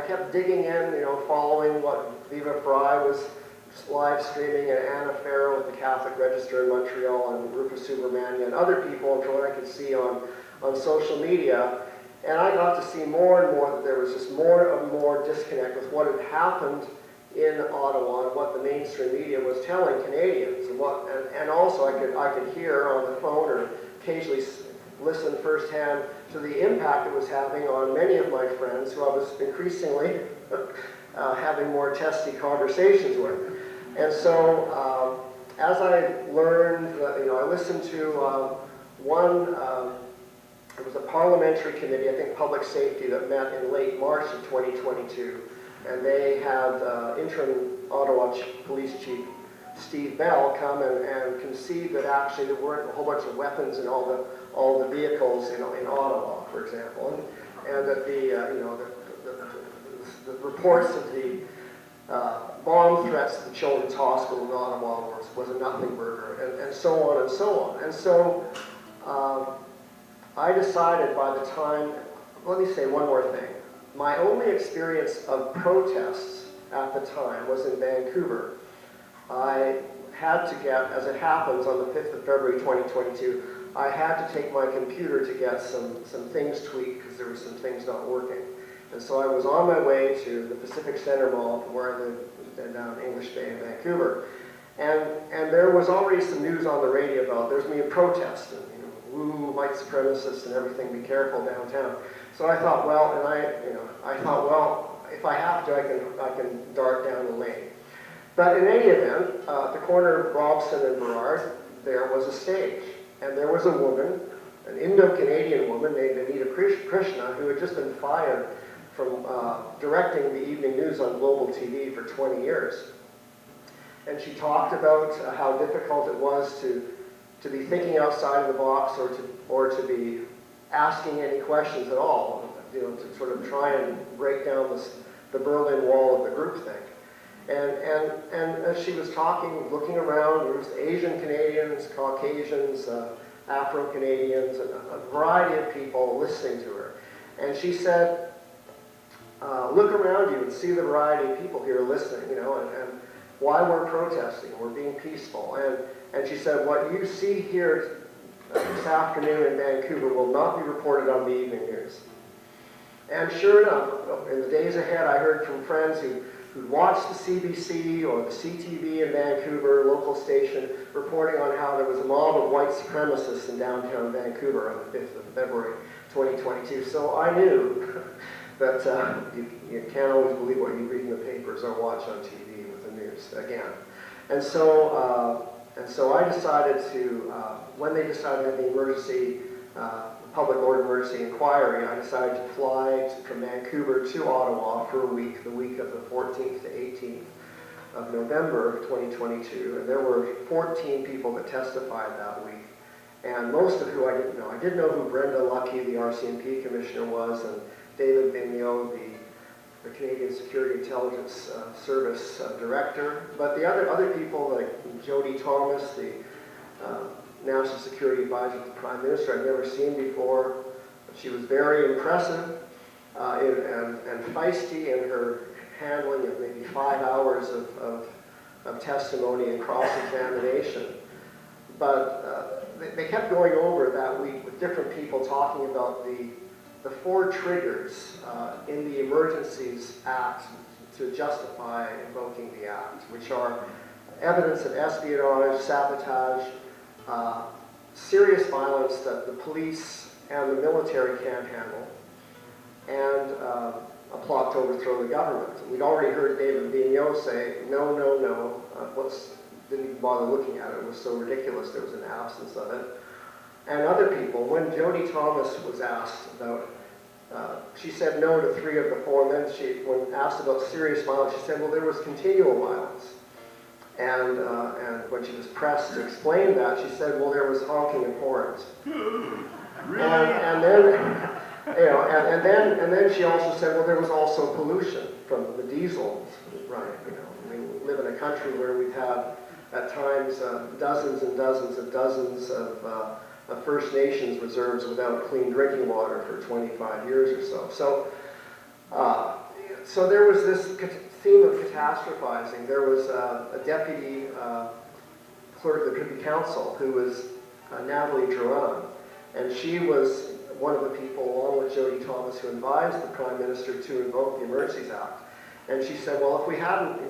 kept digging in, following what Viva Fry was live streaming, and Anna Farrow at the Catholic Register in Montreal, and Rufus Subramania, and other people, and what I could see on social media. And I got to see more and more that there was just more and more disconnect with what had happened in Ottawa and what the mainstream media was telling Canadians, and also I could hear on the phone or occasionally listen firsthand to the impact it was having on many of my friends who I was increasingly having more testy conversations with. And so as I learned, I listened to one. It was a parliamentary committee, I think Public Safety, that met in late March of 2022. And they had interim Ottawa Police Chief Steve Bell come and concede that actually there weren't a whole bunch of weapons in all the vehicles in Ottawa, for example, and that the reports of the bomb threats to the Children's Hospital in Ottawa was a nothing burger, and so on and so on. And so I decided by the time, let me say one more thing. My only experience of protests at the time was in Vancouver. I had to get, as it happens on the 5th of February 2022, I had to take my computer to get some things tweaked because there were some things not working. And so I was on my way to the Pacific Centre Mall, where I live down English Bay in Vancouver. And there was already some news on the radio about there's going to be a protest, and woo, white supremacists and everything, be careful downtown. So I thought, well, if I have to, I can dart down the lane. But in any event, at the corner of Robson and Burrard, there was a stage. And there was a woman, an Indo-Canadian woman named Anita Krishna, who had just been fired from directing the evening news on Global TV for 20 years. And she talked about how difficult it was to be thinking outside of the box, or to be asking any questions at all, to sort of try and break down the Berlin Wall of the groupthink. And as she was talking, looking around, there was Asian Canadians, Caucasians, Afro-Canadians, and a variety of people listening to her. And she said, look around you and see the variety of people here listening, and why we're protesting, we're being peaceful. And she said, what you see here this afternoon in Vancouver will not be reported on the evening news. And sure enough, in the days ahead, I heard from friends who'd watched the CBC or the CTV in Vancouver, local station, reporting on how there was a mob of white supremacists in downtown Vancouver on the 5th of February 2022. So I knew that you can't always believe what you read in the papers or watch on TV with the news again. And so I decided to, when they decided that the emergency, public order emergency inquiry, I decided to fly from Vancouver to Ottawa for a week, the week of the 14th to 18th of November of 2022. And there were 14 people that testified that week, and most of who I didn't know. I did know who Brenda Lucky, the RCMP commissioner, was, and David Vigneault, the Canadian Security Intelligence Service director. But the other people, like Jody Thomas, the National Security Advisor to the Prime Minister, I'd never seen before. She was very impressive and feisty in her handling of maybe 5 hours of testimony and cross-examination. But they kept going over that week with different people talking about the 4 triggers in the Emergencies Act to justify invoking the Act, which are evidence of espionage, sabotage, serious violence that the police and the military can't handle, and a plot to overthrow the government. We'd already heard David Vigneault say, no, no, no, didn't even bother looking at it. It was so ridiculous, there was an absence of it. And other people, when Jody Thomas was asked about, she said no to 3 of the 4, and then when asked about serious violence, she said, well, there was continual violence. And when she was pressed to explain that, she said, well, there was honking of horns. Really? And then she also said, well, there was also pollution from the diesels running. We live in a country where we've had, at times, dozens and dozens of First Nations reserves without clean drinking water for 25 years or so. So So there was this theme of catastrophizing. There was a deputy clerk of the Privy Council who was Natalie Drouin, and she was one of the people, along with Jody Thomas, who advised the Prime Minister to invoke the Emergencies Act. And she said, well, if we hadn't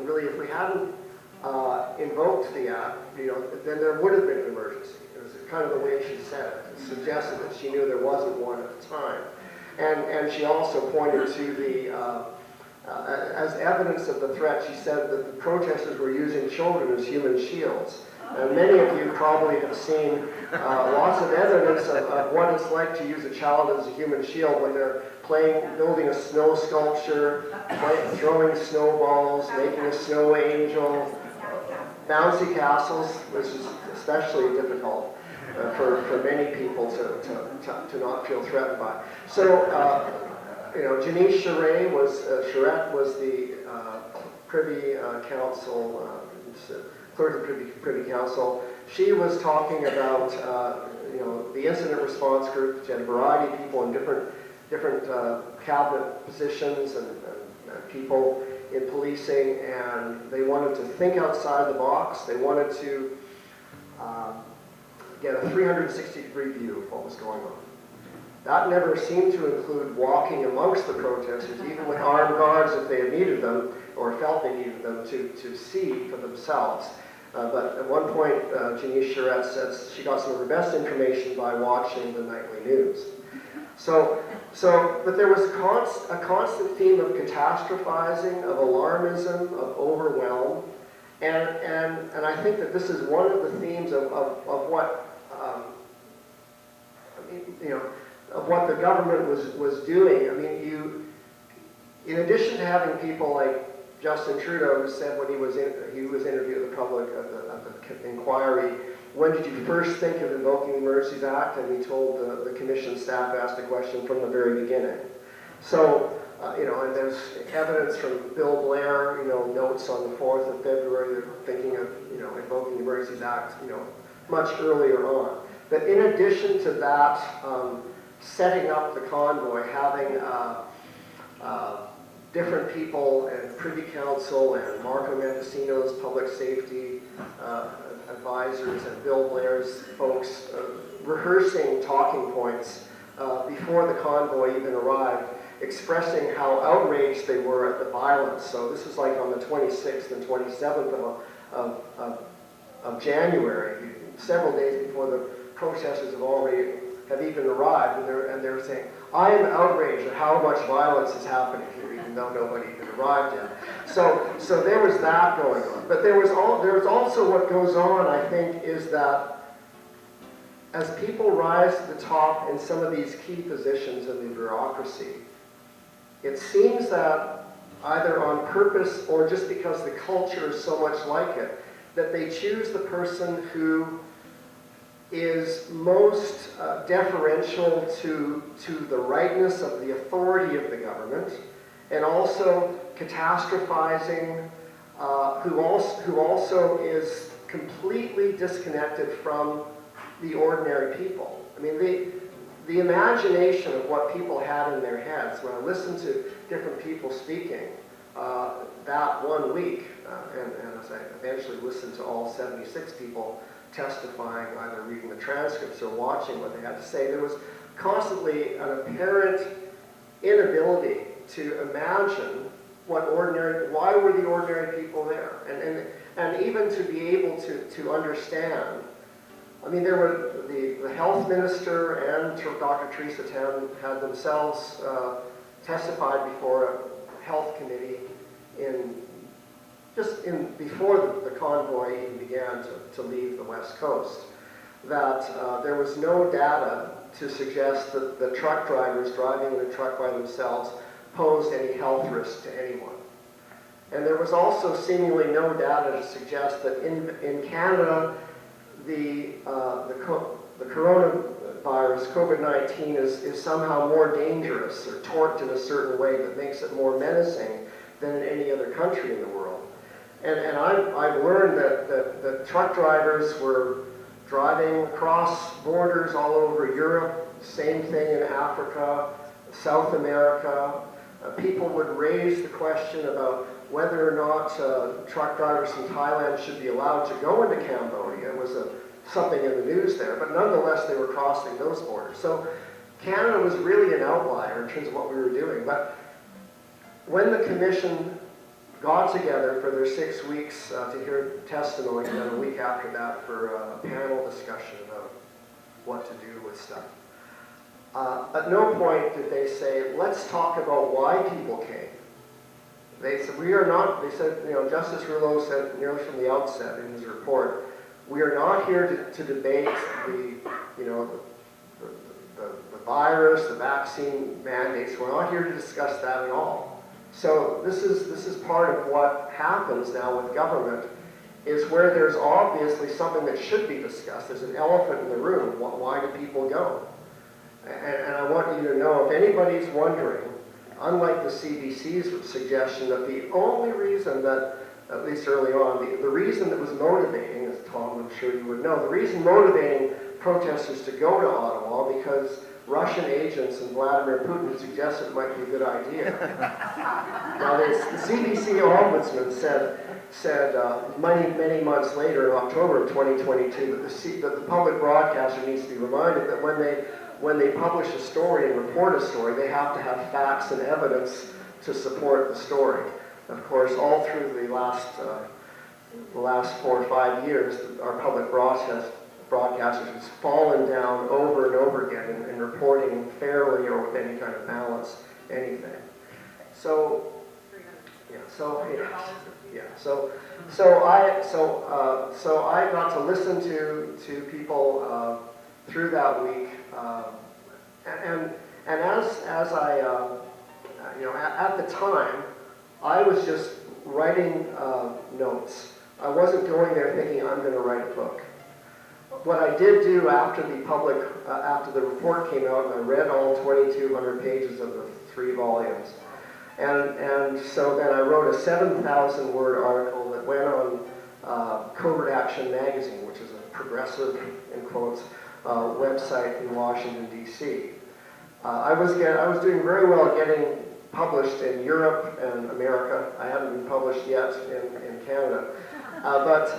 invoked the act, then there would have been an emergency. It was kind of the way she said it. It suggested that she knew there wasn't one at the time. And she also pointed to the, as evidence of the threat, she said that the protesters were using children as human shields. And many of you probably have seen lots of evidence of what it's like to use a child as a human shield when they're building a snow sculpture, throwing snowballs, making a snow angel, bouncy castles, which is especially difficult for many people to not feel threatened by. So, Janice Charette was the Privy Council, clerk of the Privy Council. She was talking about the incident response group. She had a variety of people in different cabinet positions and people in policing, and they wanted to think outside the box. They wanted to get a 360-degree view of what was going on. That never seemed to include walking amongst the protesters, even with armed guards if they had needed them or felt they needed them to see for themselves. But at one point, Janice Charette said she got some of her best information by watching the nightly news. But there was a constant theme of catastrophizing, of alarmism, of overwhelm, and I think that this is one of the themes of what of what the government was doing. I mean, in addition to having people like Justin Trudeau, who said when he was interviewed at the public at the inquiry, when did you first think of invoking the Emergencies Act? And he told the commission staff asked the question from the very beginning. So, and there's evidence from Bill Blair, notes on the 4th of February, they're thinking of, invoking the Emergencies Act, much earlier on. But in addition to that, setting up the convoy, having different people and Privy Council and Marco Mendocino's public safety advisors and Bill Blair's folks rehearsing talking points before the convoy even arrived, expressing how outraged they were at the violence. So this is like on the 26th and 27th of January, several days before the protesters have even arrived, and they're saying, I am outraged at how much violence is happening here, even though nobody even arrived yet. So there was that going on. But there was also what goes on, I think, is that as people rise to the top in some of these key positions in the bureaucracy, it seems that either on purpose or just because the culture is so much like it, that they choose the person who is most deferential to the rightness of the authority of the government, and also catastrophizing, who also is completely disconnected from the ordinary people. I mean, the imagination of what people had in their heads, when I listened to different people speaking that one week, and as I eventually listened to all 76 people testifying, either reading the transcripts or watching what they had to say, there was constantly an apparent inability to imagine why were the ordinary people there, and even to be able to understand. I mean, there were the health minister and Dr. Teresa Tam had themselves testified before a health committee before the convoy even began to leave the West Coast, that there was no data to suggest that the truck drivers driving the truck by themselves posed any health risk to anyone. And there was also seemingly no data to suggest that in Canada, the coronavirus, COVID-19, is somehow more dangerous or torqued in a certain way that makes it more menacing than in any other country in the world. And I've learned that truck drivers were driving across borders all over Europe, same thing in Africa, South America, people would raise the question about whether or not truck drivers in Thailand should be allowed to go into Cambodia. It was something in the news there, but nonetheless they were crossing those borders. So Canada was really an outlier in terms of what we were doing. But when the Commission got together for their 6 weeks to hear testimony, and then a week after that for a panel discussion about what to do with stuff, at no point did they say, let's talk about why people came. They said, we are not, they said, you know, Justice Rouleau said nearly from the outset in his report, we are not here to debate the, you know, the virus, the vaccine mandates. We're not here to discuss that at all. So this is part of what happens now with government, is where there's obviously something that should be discussed. There's an elephant in the room. Why do people go? And I want you to know, if anybody's wondering, unlike the CBC's suggestion that the only reason that, at least early on, the reason that was motivating, as Tom, I'm sure you would know, the reason motivating protesters to go to Ottawa because Russian agents and Vladimir Putin suggested it might be a good idea. Now, the CBC ombudsman said many months later, in October of 2022, that the public broadcaster needs to be reminded that when they publish a story and report a story, they have to have facts and evidence to support the story. Of course, all through the last 4 or 5 years, our public broadcasters has fallen down over and over again in reporting fairly or with any kind of balance, anything. So, yeah. So I got to listen to people through that week, and as I you know, at the time, I was just writing notes. I wasn't going there thinking I'm going to write a book. What I did do after the report came out, and I read all 2,200 pages of the 3 volumes, and so then I wrote a 7,000-word article that went on Covert Action magazine, which is a progressive, in quotes, website in Washington, D.C. I was doing very well getting published in Europe and America. I hadn't been published yet in Canada, but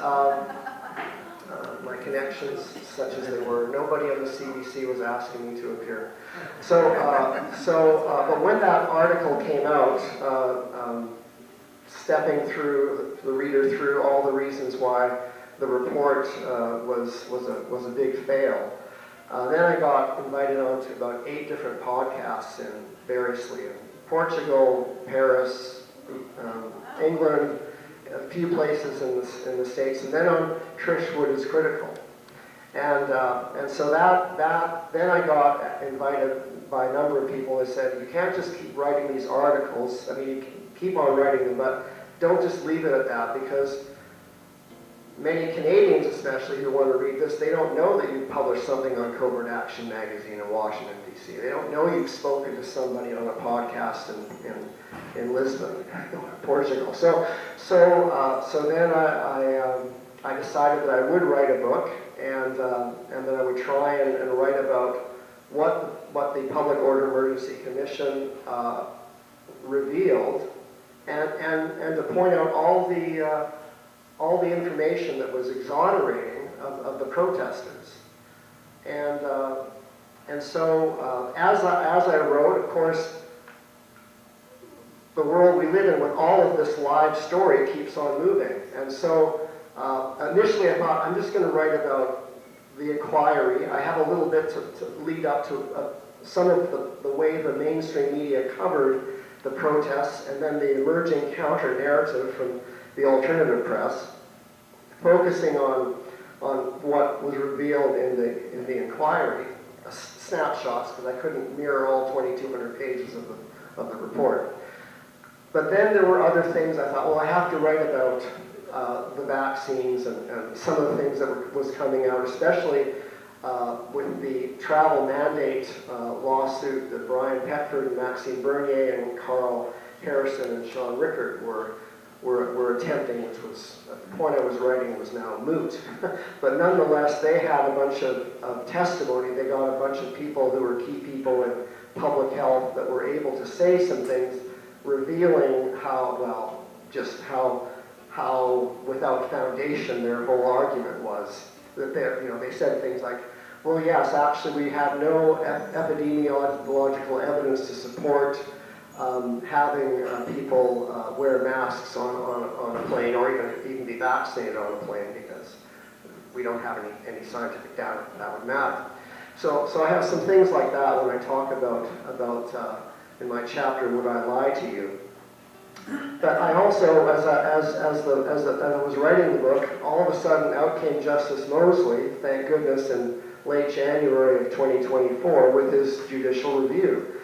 my connections, such as they were, nobody on the CBC was asking me to appear. But when that article came out, stepping through the reader through all the reasons why the report was a big fail. Then I got invited on to about 8 different podcasts variously in Portugal, Paris, England, a few places in the States, and then on Trish Wood is Critical. And so then I got invited by a number of people that said, you can't just keep writing these articles. I mean, you can keep on writing them, but don't just leave it at that, because many Canadians especially who want to read this, they don't know that you've published something on Covert Action magazine in Washington, D.C. They don't know you've spoken to somebody on a podcast in Lisbon, Portugal. So then I decided that I would write a book, and that I would try and write about what the Public Order Emergency Commission revealed, and to point out all the information that was exonerating of the protesters. And so as I wrote, of course, the world we live in with all of this live story keeps on moving. And so initially I thought, I'm just going to write about the inquiry. I have a little bit to lead up to some of the way the mainstream media covered the protests, and then the emerging counter-narrative from the alternative press, focusing on what was revealed in the inquiry, snapshots, because I couldn't mirror all 2,200 pages of the report. But then there were other things I thought, well, I have to write about the vaccines and some of the things that was coming out, especially with the travel mandate lawsuit that Brian Peckford and Maxime Bernier and Carl Harrison and Sean Rickard were attempting, which was, at the point I was writing, was now moot. But nonetheless, they had a bunch of testimony. They got a bunch of people who were key people in public health that were able to say some things revealing how, well, just how without foundation their whole argument was. That they said things like, well, yes, actually we have no epidemiological evidence to support having people wear masks on a plane, or even be vaccinated on a plane, because we don't have any scientific data that would matter. So I have some things like that when I talk about in my chapter, Would I Lie to You? But I also, as I was writing the book, all of a sudden out came Justice Mosley, thank goodness, in late January of 2024 with his judicial review.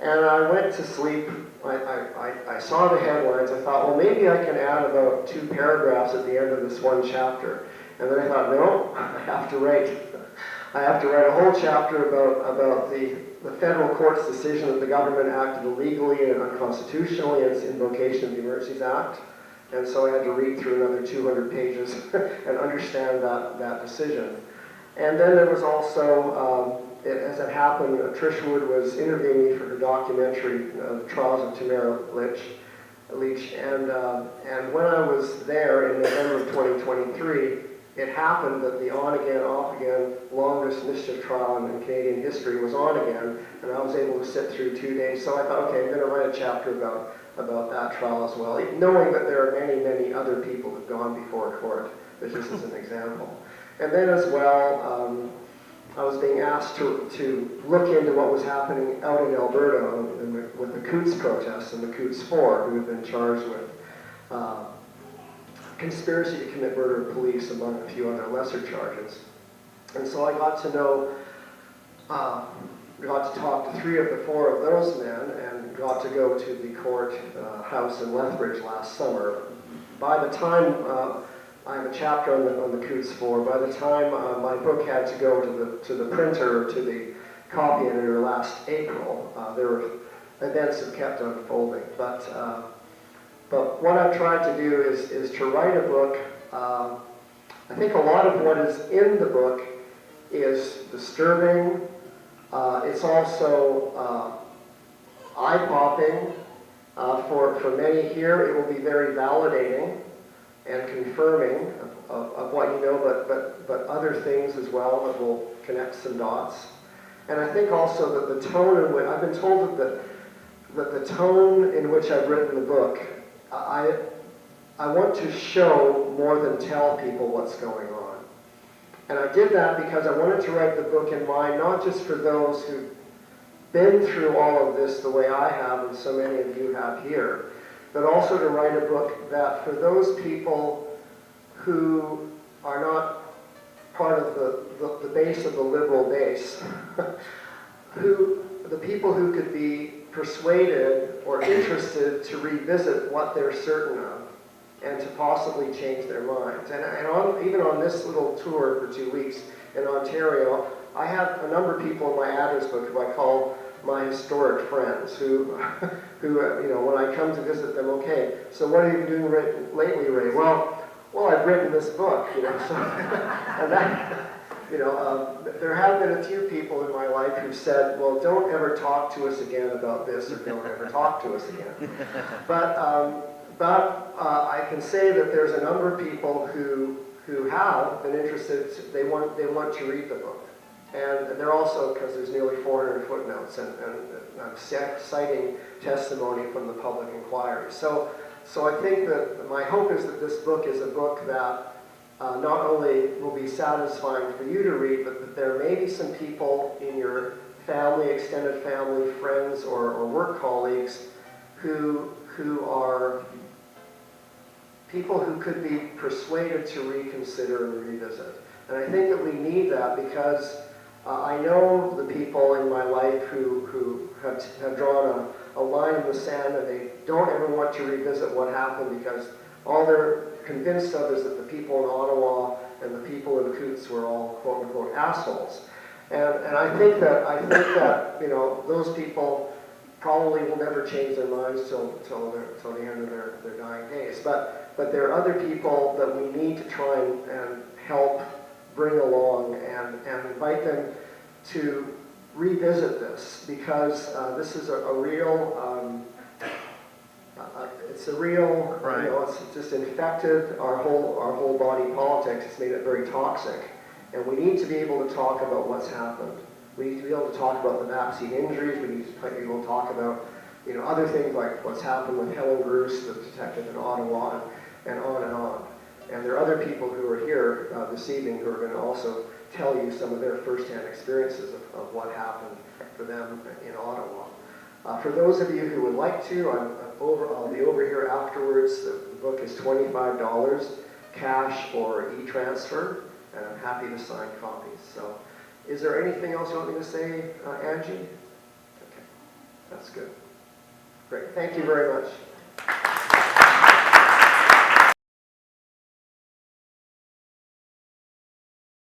And I went to sleep, I saw the headlines, I thought, well, maybe I can add about 2 paragraphs at the end of this one chapter. And then I thought, no, I have to write a whole chapter about the federal court's decision that the government acted illegally and unconstitutionally in its invocation of the Emergencies Act. And so I had to read through another 200 pages and understand that decision. And then there was also, as it happened, Trish Wood was interviewing me for her documentary, The Trials of Tamara Leach. And when I was there in November of 2023, it happened that the on-again, off-again, longest mischief trial in Canadian history was on again, and I was able to sit through 2 days. So I thought, okay, I'm going to write a chapter about that trial as well, knowing that there are many, many other people who've gone before court, but just as an example. And then as well, I was being asked to look into what was happening out in Alberta with the Coots protests and the Coots 4, who have been charged with conspiracy to commit murder of police, among a few other lesser charges. And so I got to know, got to talk to 3 of the 4 of those men, and got to go to the court house in Lethbridge last summer. By the time, I have a chapter on the Coots 4, by the time my book had to go to the printer, to the copy editor last April, events have kept unfolding. But what I've tried to do is to write a book. I think a lot of what is in the book is disturbing. It's also eye-popping. For many here, it will be very validating and confirming of what you know, but other things as well that will connect some dots. And I think also that the tone in which, I've been told that the tone in which I've written the book, I want to show more than tell people what's going on. And I did that because I wanted to write the book in mind, not just for those who've been through all of this the way I have and so many of you have here, but also to write a book that for those people who are not part of the base of the liberal base, the people who could be persuaded or interested to revisit what they're certain of and to possibly change their minds. And even on this little tour for 2 weeks in Ontario, I have a number of people in my address book who I call my historic friends, who when I come to visit them, okay, so what have you been doing lately, Ray? Well, I've written this book, so, and that, there have been a few people in my life who said, well, don't ever talk to us again about this, or don't ever talk to us again. But I can say that there's a number of people who have been interested, they want to read the book. And they're also, because there's nearly 400 footnotes, and I'm citing testimony from the public inquiry. So I think that my hope is that this book is a book that not only will be satisfying for you to read, but that there may be some people in your family, extended family, friends, or work colleagues who are people who could be persuaded to reconsider and revisit. And I think that we need that because I know the people in my life who have drawn a line in the sand, and they don't ever want to revisit what happened because all they're convinced of is that the people in Ottawa and the people in Coots were all quote-unquote assholes. And I think that those people probably will never change their minds till the end of their dying days. But there are other people that we need to try and help bring along and invite them to revisit this, because this is a real It's surreal, Right. you know, it's just infected our whole body politic. It's made it very toxic. And we need to be able to talk about what's happened. We need to be able to talk about the vaccine injuries. We need to be able to talk about, you know, other things like what's happened with Helen Bruce, the detective in Ottawa, and on and on. And there are other people who are here this evening who are going to also tell you some of their firsthand experiences of what happened for them in Ottawa. For those of you who would like to, I'll be over here afterwards. The book is $25, cash or e-transfer, and I'm happy to sign copies. So, is there anything else you want me to say, Angie? Okay, that's good. Great, thank you very much.